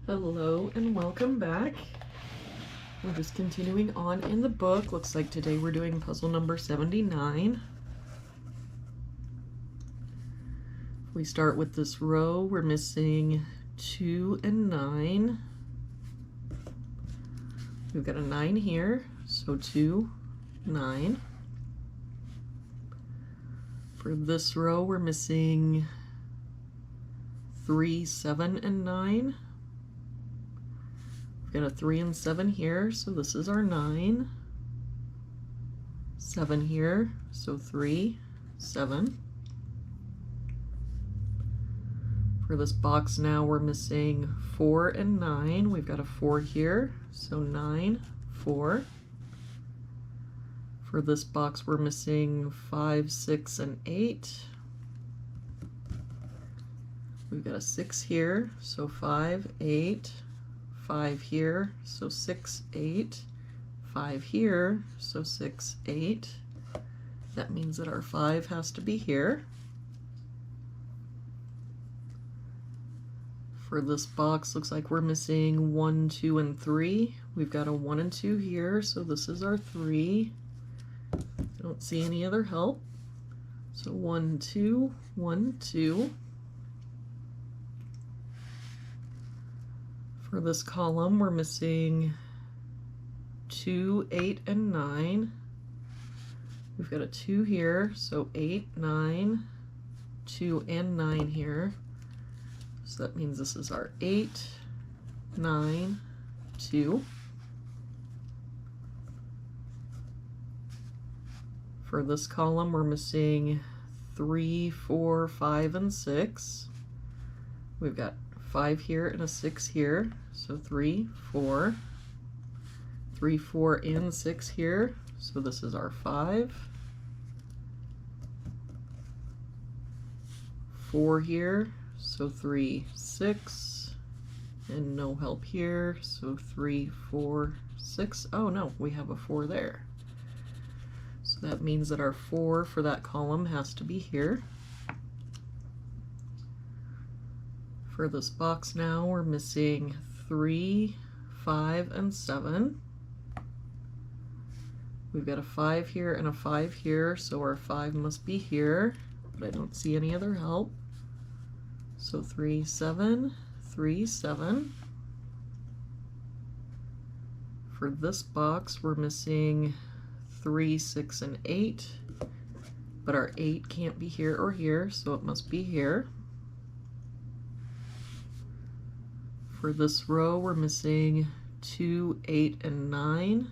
Hello and welcome back. We're just continuing on in the book. Looks like today we're doing puzzle number 79. If we start with this row, we're missing 2 and 9. We've got a 9 here, so 2, 9. For this row, we're missing 3, 7, and 9. We've got a 3 and 7 here, so this is our 9. 7 here, so 3, 7. For this box now, we're missing 4 and 9. We've got a 4 here, so 9, 4. For this box, we're missing 5, 6, and 8. We've got a 6 here, so 5, 8. 5 here, so 6, 8. 5 here, so 6, 8. That means that our 5 has to be here. For this box, looks like we're missing 1, 2, and 3. We've got a 1 and 2 here, so this is our 3. I don't see any other help. So 1, 2, 1, 2. For this column, we're missing 2, 8, and 9. We've got a 2 here, so 8, 9, 2 and 9 here. So that means this is our 8, 9, 2. For this column, we're missing 3, 4, 5, and 6. We've got 5 here and a 6 here, so 3, 4. 3, 4, and 6 here, so this is our 5. 4 here, so 3, 6. And no help here, so 3, 4, 6. Oh no, we have a 4 there. So that means that our 4 for that column has to be here. For this box now, we're missing 3, 5, and 7. We've got a 5 here and a 5 here, so our 5 must be here, but I don't see any other help. So 3, 7, 3, 7. For this box, we're missing 3, 6, and 8, but our 8 can't be here or here, so it must be here. For this row, we're missing 2, 8, and 9.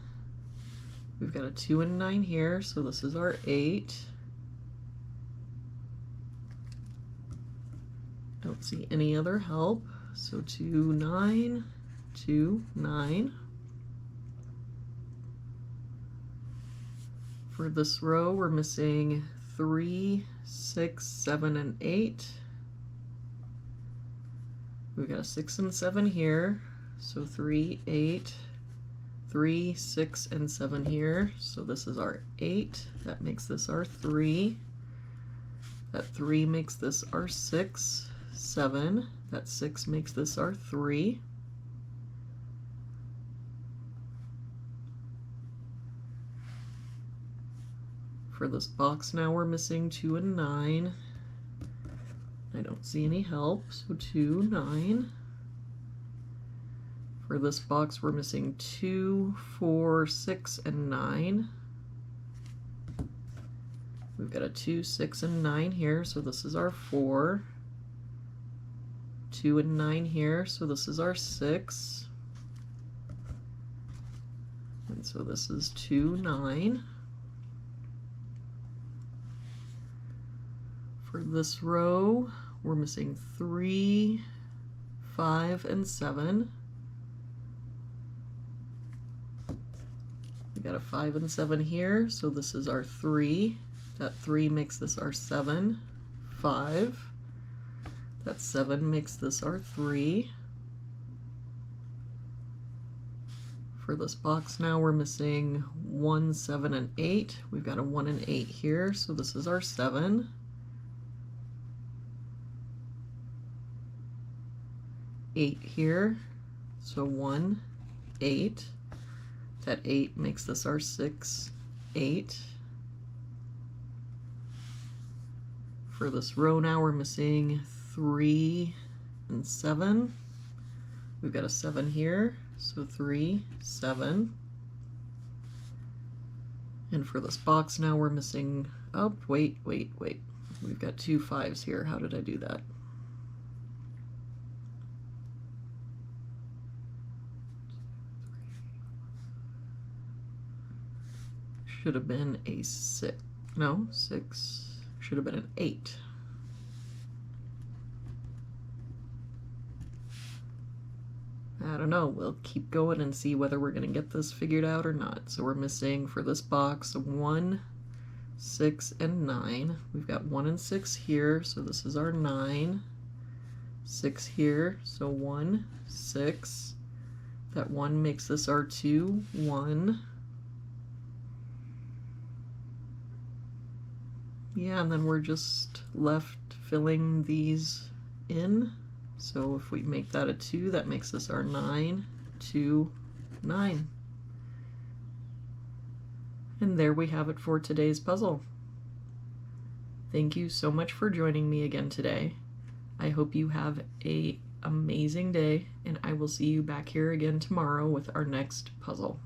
We've got a 2 and 9 here, so this is our 8. Don't see any other help, so 2, 9, 2, 9. For this row, we're missing 3, 6, 7, and 8. We've got a 6 and 7 here, so 3, 8, 3, 6, and 7 here, so this is our 8. That makes this our 3. That 3 makes this our 6, 7. That 6 makes this our 3. For this box now, we're missing 2 and 9. I don't see any help, so 2, 9. For this box, we're missing 2, 4, 6, and 9. We've got a 2, 6, and 9 here, so this is our 4. 2 and 9 here, so this is our 6. And so this is 2, 9. For this row, we're missing 3, 5, and 7. We got a 5 and 7 here, so this is our 3. That 3 makes this our 7, 5. That 7 makes this our 3. For this box now, we're missing 1, 7, and 8. We've got a 1 and 8 here, so this is our 7. 8 here, So 1, 8. That 8 makes this our 6, 8. For this row now, we're missing 3 and 7. We've got a 7 here, so 3, 7. And for this box now, we're missing, oh, wait. We've got 2 5s here. How did I do that? Should have been a 6. No, 6. Should have been an 8. I don't know. We'll keep going and see whether we're going to get this figured out or not. So we're missing for this box 1, 6, and 9. We've got 1 and 6 here, so this is our 9. 6 here, so 1, 6. That 1 makes this our 2, 1. Yeah, and then we're just left filling these in. So if we make that a 2, that makes this our 9, 2, 9. And there we have it for today's puzzle. Thank you so much for joining me again today. I hope you have an amazing day, and I will see you back here again tomorrow with our next puzzle.